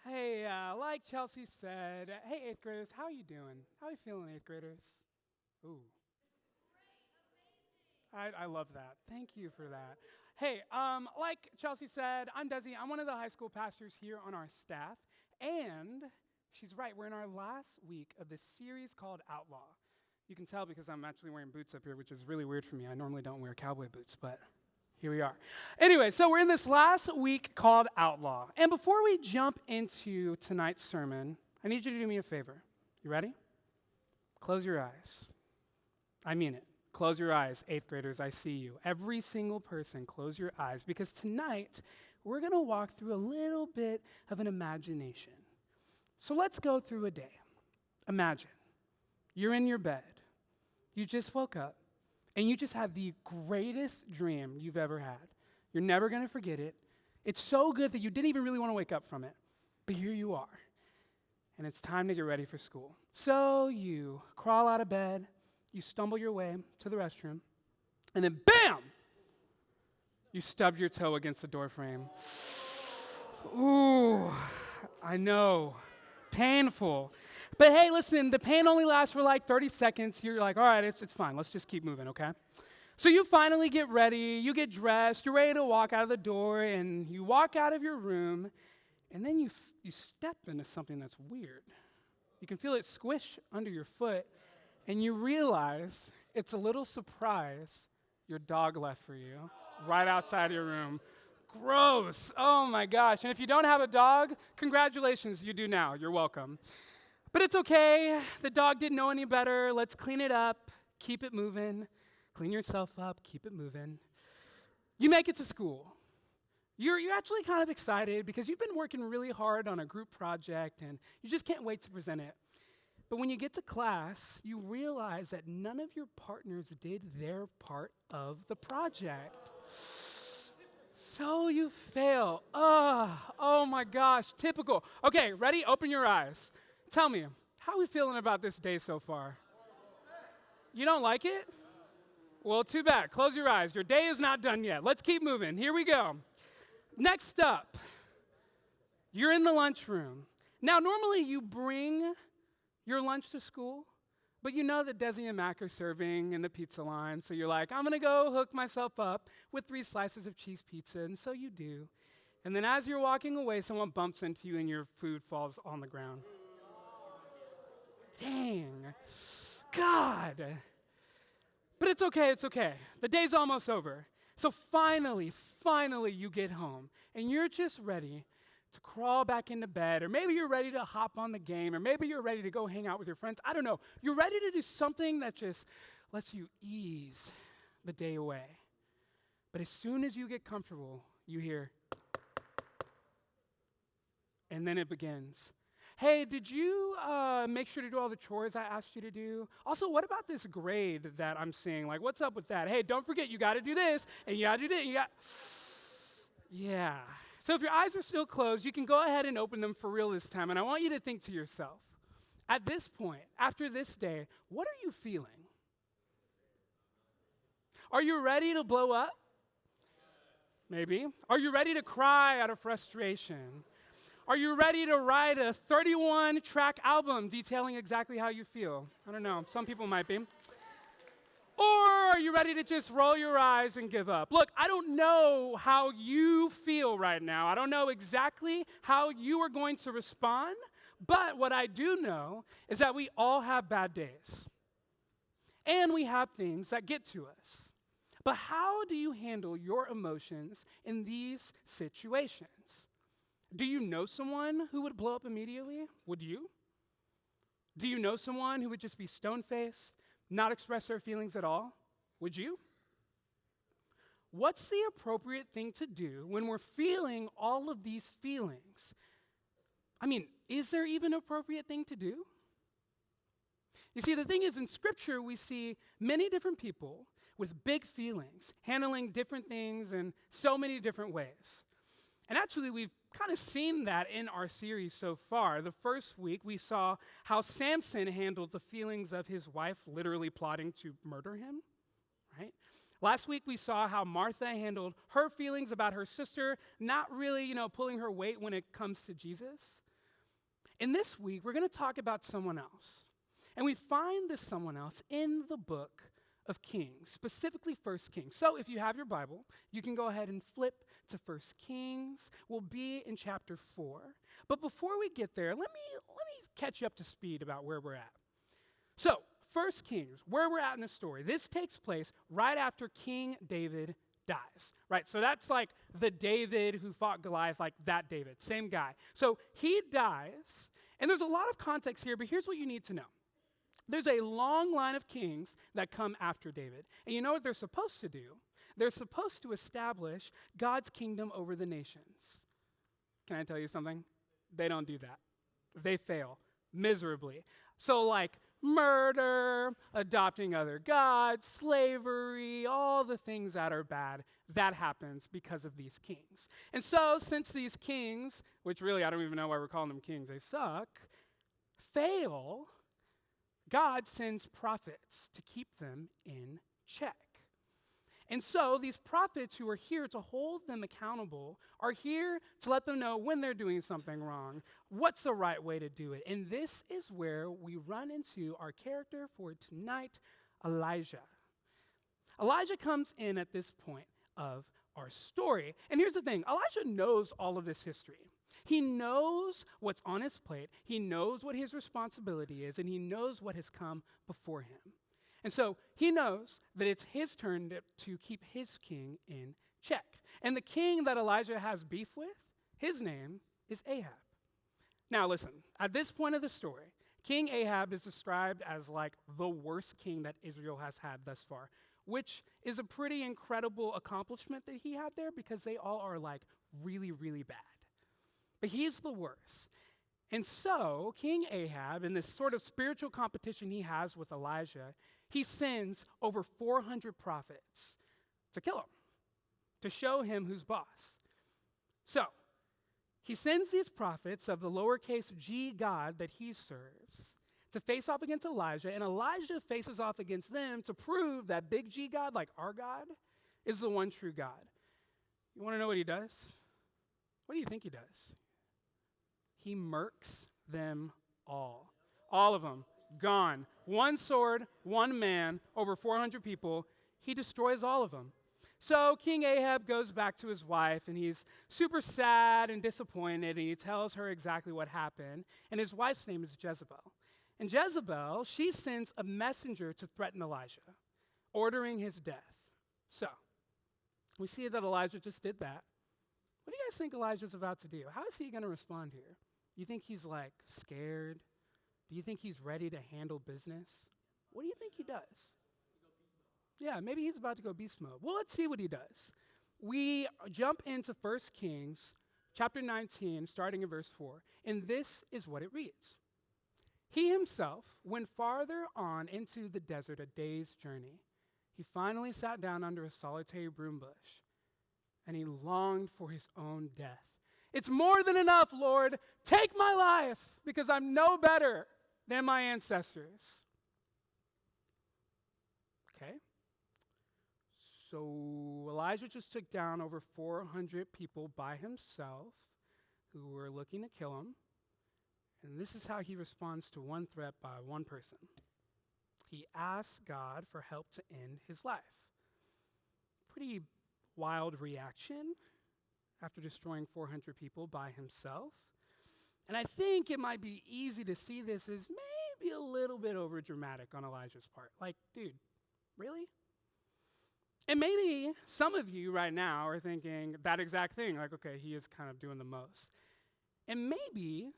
Hey, like Chelsea said, hey, 8th graders, how are you doing? How are you feeling, 8th graders? Ooh, I love that. Thank you for that. Hey, like Chelsea said, I'm Desi. I'm one of the high school pastors here on our staff. And she's right, we're in our last week of this series called Outlaw. You can tell because I'm actually wearing boots up here, which is really weird for me. I normally don't wear cowboy boots, but here we are. Anyway, so we're in this last week called Outlaw. And before we jump into tonight's sermon, I need you to do me a favor. You ready? Close your eyes. I mean it. Close your eyes, 8th graders. I see you. Every single person, close your eyes because tonight we're going to walk through a little bit of an imagination. So let's go through a day. Imagine you're in your bed. You just woke up. And you just had the greatest dream you've ever had. You're never going to forget it. It's so good that you didn't even really want to wake up from it. But here you are. And it's time to get ready for school. So you crawl out of bed. You stumble your way to the restroom. And then bam! You stub your toe against the door frame. Ooh, I know. Painful. But hey, listen, the pain only lasts for like 30 seconds. You're like, all right, it's fine. Let's just keep moving, okay? So you finally get ready. You get dressed. You're ready to walk out of the door, and you walk out of your room, and then you step into something that's weird. You can feel it squish under your foot, and you realize it's a little surprise your dog left for you right outside of your room. Gross. Oh, my gosh. And if you don't have a dog, congratulations, you do now. You're welcome. But it's okay. The dog didn't know any better. Let's clean it up, keep it moving. Clean yourself up, keep it moving. You make it to school. You're actually kind of excited because you've been working really hard on a group project and you just can't wait to present it. But when you get to class, you realize that none of your partners did their part of the project. So you fail. Oh my gosh, typical. Okay, ready? Open your eyes. Tell me, how are we feeling about this day so far? You don't like it? Well, too bad. Close your eyes. Your day is not done yet. Let's keep moving. Here we go. Next up, you're in the lunchroom. Now, normally you bring your lunch to school, but you know that Desi and Mac are serving in the pizza line, so you're like, I'm going to go hook myself up with 3 slices of cheese pizza, and so you do. And then as you're walking away, someone bumps into you and your food falls on the ground. Dang. God. But it's okay. The day's almost over. So finally, you get home, and you're just ready to crawl back into bed, or maybe you're ready to hop on the game, or maybe you're ready to go hang out with your friends. I don't know. You're ready to do something that just lets you ease the day away. But as soon as you get comfortable, you hear, and then it begins. Hey, did you make sure to do all the chores I asked you to do? Also, what about this grade that I'm seeing? Like, what's up with that? Hey, don't forget, you got to do this, and you got to do this. Yeah. So if your eyes are still closed, you can go ahead and open them for real this time, and I want you to think to yourself, at this point, after this day, what are you feeling? Are you ready to blow up? Maybe. Are you ready to cry out of frustration? Are you ready to write a 31-track album detailing exactly how you feel? I don't know. Some people might be. Or are you ready to just roll your eyes and give up? Look, I don't know how you feel right now. I don't know exactly how you are going to respond. But what I do know is that we all have bad days. And we have things that get to us. But how do you handle your emotions in these situations? Do you know someone who would blow up immediately? Would you? Do you know someone who would just be stone-faced, not express their feelings at all? Would you? What's the appropriate thing to do when we're feeling all of these feelings? I mean, is there even an appropriate thing to do? You see, the thing is, in Scripture, we see many different people with big feelings, handling different things in so many different ways. And actually, we've kind of seen that in our series so far. The first week, we saw how Samson handled the feelings of his wife literally plotting to murder him, right? Last week, we saw how Martha handled her feelings about her sister not really, pulling her weight when it comes to Jesus. And this week, we're going to talk about someone else. And we find this someone else in the book of Kings, specifically 1 Kings. So if you have your Bible, you can go ahead and flip to 1 Kings. We'll be in chapter 4. But before we get there, let me catch you up to speed about where we're at. So, 1 Kings, where we're at in the story, this takes place right after King David dies, right? So that's like the David who fought Goliath, like that David, same guy. So he dies, and there's a lot of context here, but here's what you need to know. There's a long line of kings that come after David. And you know what they're supposed to do? They're supposed to establish God's kingdom over the nations. Can I tell you something? They don't do that. They fail miserably. So like murder, adopting other gods, slavery, all the things that are bad, that happens because of these kings. And so since these kings, which really I don't even know why we're calling them kings, they suck, fail, God sends prophets to keep them in check. And so these prophets who are here to hold them accountable are here to let them know when they're doing something wrong, what's the right way to do it. And this is where we run into our character for tonight, Elijah. Elijah comes in at this point of our story. And here's the thing, Elijah knows all of this history. He knows what's on his plate, he knows what his responsibility is, and he knows what has come before him. And so he knows that it's his turn to keep his king in check. And the king that Elijah has beef with, his name is Ahab. Now listen, at this point of the story, King Ahab is described as like the worst king that Israel has had thus far, which is a pretty incredible accomplishment that he had there because they all are like really, really bad. But he's the worst. And so King Ahab, in this sort of spiritual competition he has with Elijah, he sends over 400 prophets to kill him, to show him who's boss. So he sends these prophets of the lowercase g God that he serves to face off against Elijah, and Elijah faces off against them to prove that big G God, like our God, is the one true God. You want to know what he does? What do you think he does? He murks them all. All of them, gone. One sword, one man, over 400 people. He destroys all of them. So King Ahab goes back to his wife, and he's super sad and disappointed, and he tells her exactly what happened. And his wife's name is Jezebel. And Jezebel, she sends a messenger to threaten Elijah, ordering his death. So we see that Elijah just did that. What do you guys think Elijah's about to do? How is he going to respond here? You think he's like scared? Do you think he's ready to handle business? What do you think he does? Yeah, maybe he's about to go beast mode. Well, let's see what he does. We jump into 1 Kings chapter 19, starting in verse 4, and this is what it reads. He himself went farther on into the desert a day's journey. He finally sat down under a solitary broom bush, and he longed for his own death. It's more than enough, Lord. Take my life, because I'm no better than my ancestors. Okay. So Elijah just took down over 400 people by himself who were looking to kill him. And this is how he responds to one threat by one person. He asks God for help to end his life. Pretty wild reaction after destroying 400 people by himself. And I think it might be easy to see this as maybe a little bit over dramatic on Elijah's part. Like, dude, really? And maybe some of you right now are thinking that exact thing, like, okay, he is kind of doing the most. And maybe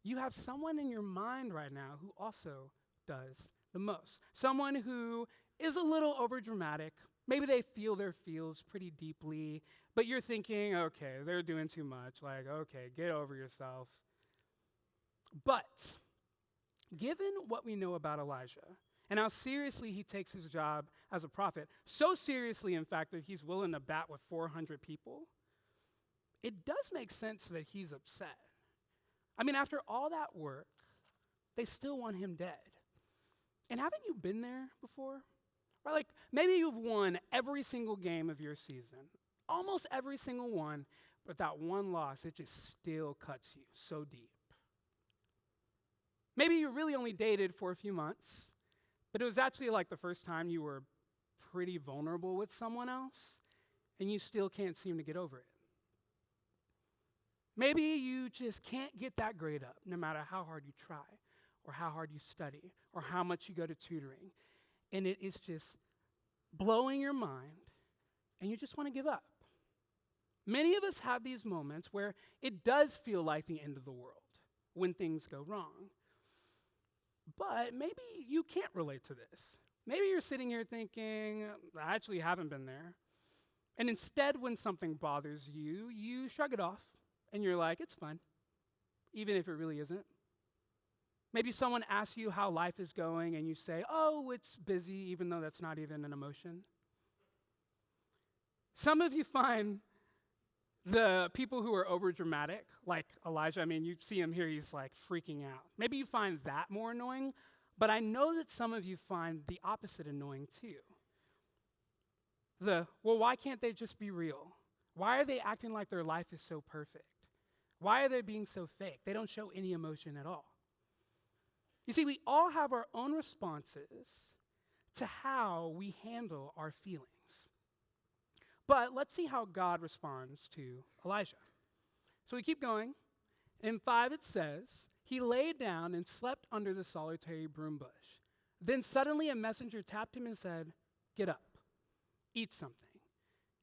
you have someone in your mind right now who also does the most. Someone who is a little over dramatic. Maybe they feel their feels pretty deeply, but you're thinking, okay, they're doing too much. Like, okay, get over yourself. But given what we know about Elijah and how seriously he takes his job as a prophet, so seriously, in fact, that he's willing to bat with 400 people, it does make sense that he's upset. I mean, after all that work, they still want him dead. And haven't you been there before? Or like, maybe you've won every single game of your season, almost every single one, but that one loss, it just still cuts you so deep. Maybe you really only dated for a few months, but it was actually like the first time you were pretty vulnerable with someone else, and you still can't seem to get over it. Maybe you just can't get that grade up, no matter how hard you try, or how hard you study, or how much you go to tutoring, and it is just blowing your mind, and you just want to give up. Many of us have these moments where it does feel like the end of the world when things go wrong. But maybe you can't relate to this. Maybe you're sitting here thinking, I actually haven't been there. And instead, when something bothers you, you shrug it off, and you're like, it's fine, even if it really isn't. Maybe someone asks you how life is going, and you say, oh, it's busy, even though that's not even an emotion. Some of you find the people who are overdramatic, like Elijah, you see him here, he's like freaking out. Maybe you find that more annoying, but I know that some of you find the opposite annoying too. Why can't they just be real? Why are they acting like their life is so perfect? Why are they being so fake? They don't show any emotion at all. You see, we all have our own responses to how we handle our feelings. But let's see how God responds to Elijah. So we keep going. In 5 it says, he lay down and slept under the solitary broom bush. Then suddenly a messenger tapped him and said, get up, eat something.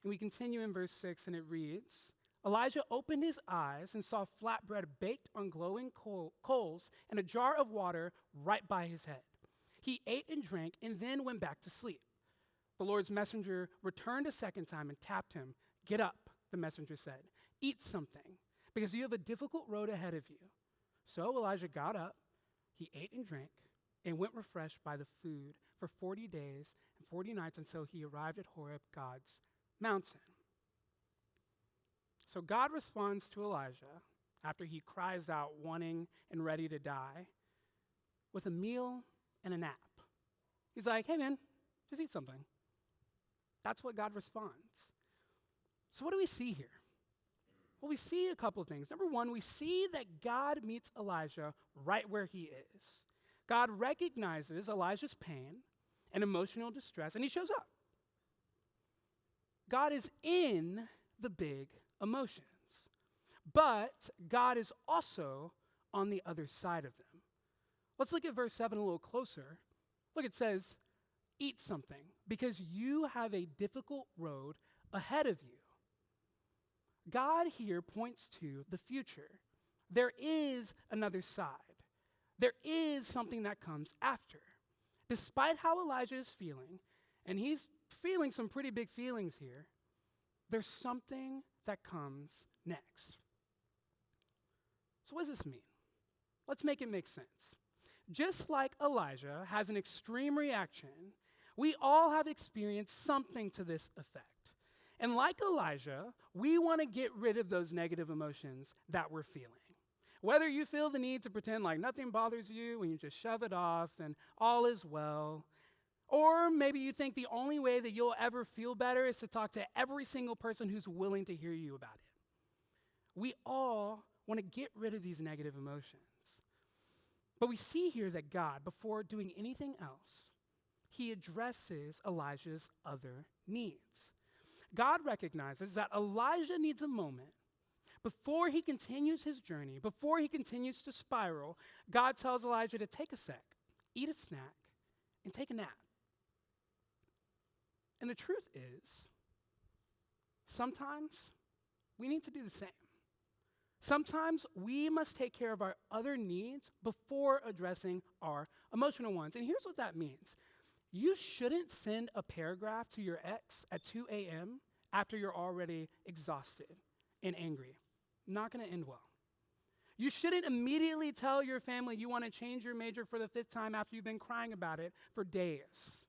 And we continue in verse 6 and it reads, Elijah opened his eyes and saw flatbread baked on glowing coals and a jar of water right by his head. He ate and drank and then went back to sleep. The Lord's messenger returned a second time and tapped him. Get up, the messenger said. Eat something, because you have a difficult road ahead of you. So Elijah got up, he ate and drank, and went refreshed by the food for 40 days and 40 nights until he arrived at Horeb, God's mountain. So God responds to Elijah after he cries out, wanting and ready to die, with a meal and a nap. He's like, hey man, just eat something. That's what God responds. So what do we see here? Well, we see a couple of things. Number one, we see that God meets Elijah right where he is. God recognizes Elijah's pain and emotional distress, and he shows up. God is in the big emotions, but God is also on the other side of them. Let's look at verse 7 a little closer. Look, it says, eat something, because you have a difficult road ahead of you. God here points to the future. There is another side. There is something that comes after. Despite how Elijah is feeling, and he's feeling some pretty big feelings here, there's something that comes next. So what does this mean? Let's make it make sense. Just like Elijah has an extreme reaction, we all have experienced something to this effect. And like Elijah, we want to get rid of those negative emotions that we're feeling. Whether you feel the need to pretend like nothing bothers you and you just shove it off and all is well, or maybe you think the only way that you'll ever feel better is to talk to every single person who's willing to hear you about it. We all want to get rid of these negative emotions. But we see here that God, before doing anything else, he addresses Elijah's other needs. God recognizes that Elijah needs a moment before he continues his journey, before he continues to spiral. God tells Elijah to take a sec, eat a snack, and take a nap. And the truth is, sometimes we need to do the same. Sometimes we must take care of our other needs before addressing our emotional ones. And here's what that means. You shouldn't send a paragraph to your ex at 2 a.m. after you're already exhausted and angry. Not going to end well. You shouldn't immediately tell your family you want to change your major for the 5th time after you've been crying about it for days.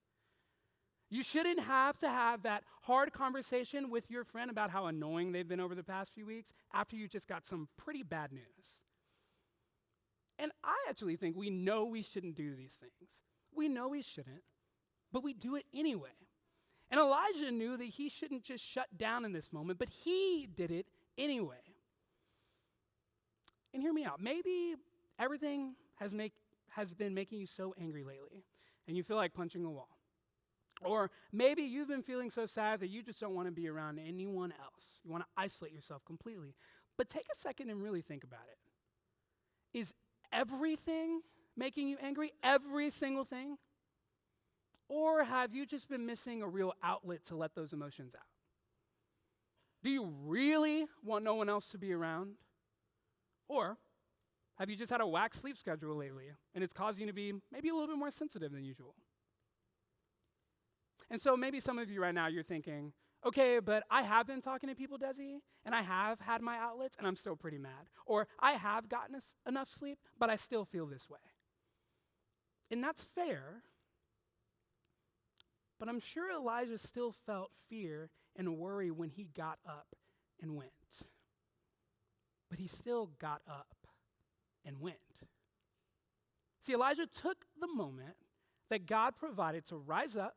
You shouldn't have to have that hard conversation with your friend about how annoying they've been over the past few weeks after you just got some pretty bad news. And I actually think we know we shouldn't do these things. We know we shouldn't, but we do it anyway. And Elijah knew that he shouldn't just shut down in this moment, but he did it anyway. And hear me out. Maybe everything has has been making you so angry lately, and you feel like punching a wall. Or maybe you've been feeling so sad that you just don't want to be around anyone else. You want to isolate yourself completely. But take a second and really think about it. Is everything making you angry? Every single thing? Or have you just been missing a real outlet to let those emotions out? Do you really want no one else to be around? Or have you just had a whack sleep schedule lately and it's causing you to be maybe a little bit more sensitive than usual? And so maybe some of you right now, you're thinking, okay, but I have been talking to people, Desi, and I have had my outlets, and I'm still pretty mad. Or I have gotten enough sleep, but I still feel this way. And that's fair, but I'm sure Elijah still felt fear and worry when he got up and went. But he still got up and went. See, Elijah took the moment that God provided to rise up,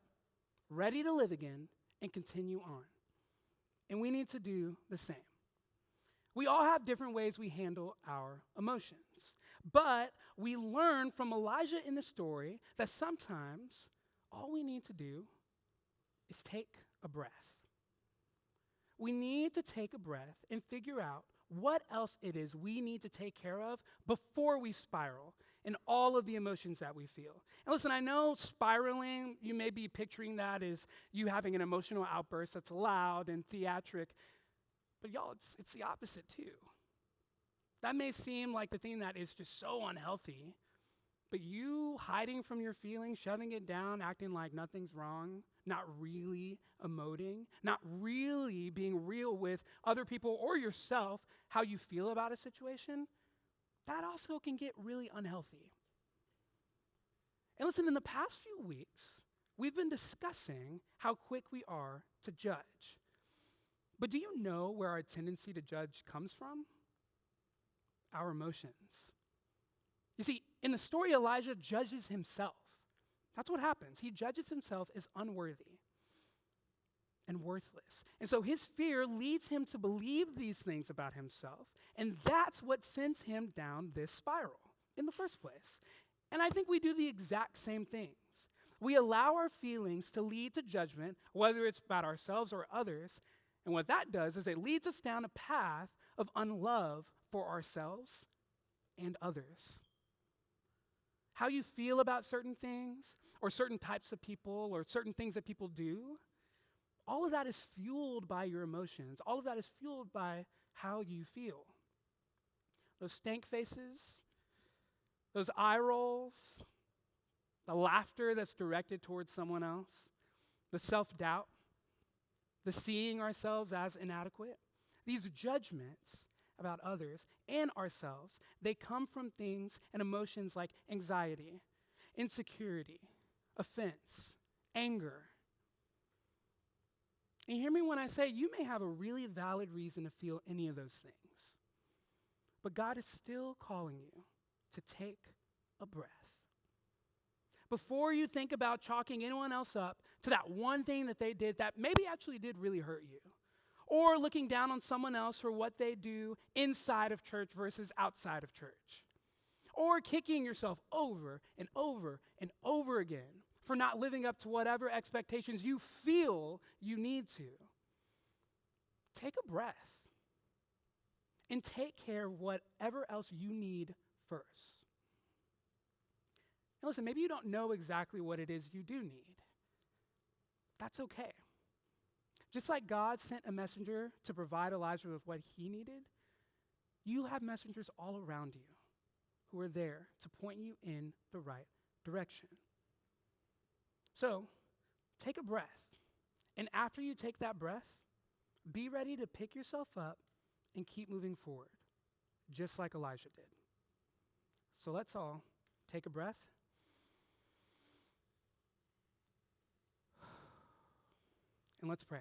ready to live again, and continue on. And we need to do the same. We all have different ways we handle our emotions. But we learn from Elijah in the story that sometimes all we need to do is take a breath. We need to take a breath and figure out what else it is we need to take care of before we spiral in all of the emotions that we feel. And listen, I know spiraling, you may be picturing that as you having an emotional outburst that's loud and theatric, but y'all, it's the opposite too. That may seem like the thing that is just so unhealthy, but you hiding from your feelings, shoving it down, acting like nothing's wrong, not really emoting, not really being real with other people or yourself, how you feel about a situation, that also can get really unhealthy. And listen, in the past few weeks, we've been discussing how quick we are to judge. But do you know where our tendency to judge comes from? Our emotions. You see, in the story, Elijah judges himself. That's what happens. He judges himself as unworthy and worthless. And so his fear leads him to believe these things about himself, and that's what sends him down this spiral in the first place. And I think we do the exact same things. We allow our feelings to lead to judgment, whether it's about ourselves or others, and what that does is it leads us down a path of unlove for ourselves and others. How you feel about certain things, or certain types of people, or certain things that people do, all of that is fueled by your emotions. All of that is fueled by how you feel. Those stank faces, those eye rolls, the laughter that's directed towards someone else, the self-doubt, the seeing ourselves as inadequate, these judgments about others and ourselves, they come from things and emotions like anxiety, insecurity, offense, anger. And hear me when I say you may have a really valid reason to feel any of those things, but God is still calling you to take a breath. Before you think about chalking anyone else up to that one thing that they did that maybe actually did really hurt you, or looking down on someone else for what they do inside of church versus outside of church, or kicking yourself over and over and over again for not living up to whatever expectations you feel you need to. Take a breath and take care of whatever else you need first. And listen, maybe you don't know exactly what it is you do need. That's okay. Just like God sent a messenger to provide Elijah with what he needed, you have messengers all around you who are there to point you in the right direction. So, take a breath. And after you take that breath, be ready to pick yourself up and keep moving forward, just like Elijah did. So let's all take a breath. And let's pray.